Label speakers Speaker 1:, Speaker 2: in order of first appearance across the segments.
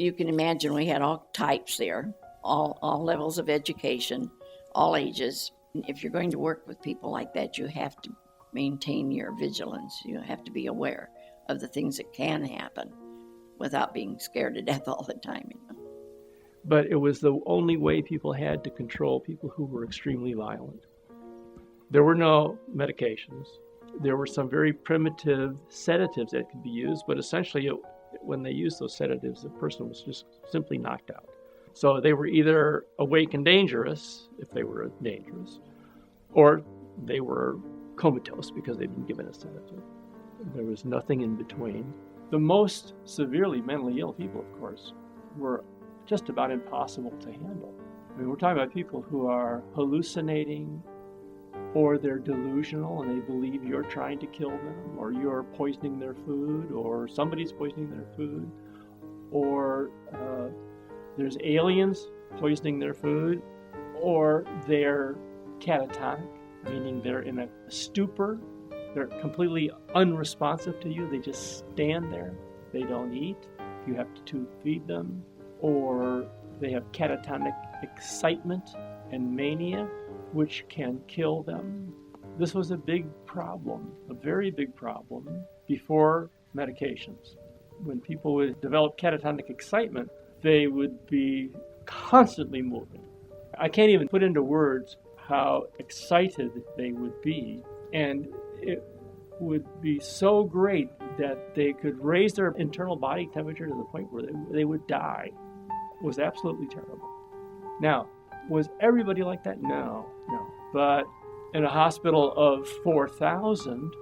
Speaker 1: you can imagine we had all types there, all levels of education, all ages. If you're going to work with people like that, you have to maintain your vigilance. You have to be aware of the things that can happen without being scared to death all the time.
Speaker 2: But it was the only way people had to control people who were extremely violent. There were no medications. There were some very primitive sedatives that could be used, but essentially when they used those sedatives, the person was just simply knocked out. So they were either awake and dangerous, if they were dangerous, or they were comatose because they'd been given a sedative. There was nothing in between. The most severely mentally ill people, of course, were just about impossible to handle. I mean, we're talking about people who are hallucinating, or they're delusional and they believe you're trying to kill them, or you're poisoning their food, or somebody's poisoning their food, or there's aliens poisoning their food, or they're catatonic, meaning they're in a stupor. They're completely unresponsive to you. They just stand there. They don't eat. You have to feed them. Or they have catatonic excitement and mania, which can kill them. This was a big problem, a very big problem before medications. When people would develop catatonic excitement, they would be constantly moving. I can't even put into words how excited they would be, and it would be so great that they could raise their internal body temperature to the point where they would die. It was absolutely terrible. Now, was everybody like that? No. But in a hospital of 4,000,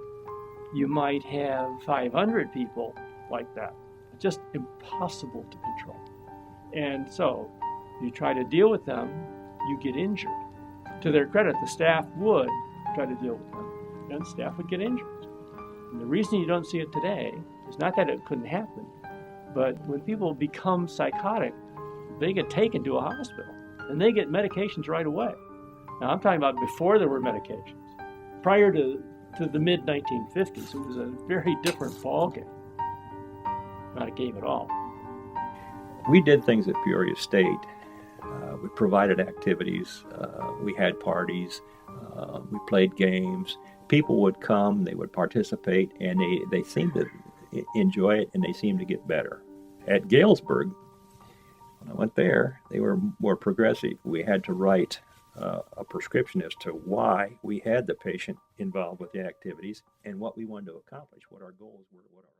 Speaker 2: you might have 500 people like that. It's just impossible to control. And so you try to deal with them, you get injured. To their credit, the staff would try to deal with them, and staff would get injured. And the reason you don't see it today is not that it couldn't happen, but when people become psychotic, they get taken to a hospital, and they get medications right away. Now, I'm talking about before there were medications. Prior to the mid-1950s, it was a very different ballgame. Not a game at all.
Speaker 3: We did things at Peoria State. We provided activities. We had parties. We played games. People would come, they would participate, and they seemed to enjoy it, and they seemed to get better. At Galesburg, when I went there, they were more progressive. We had to write a prescription as to why we had the patient involved with the activities and what we wanted to accomplish, what our goals were, what our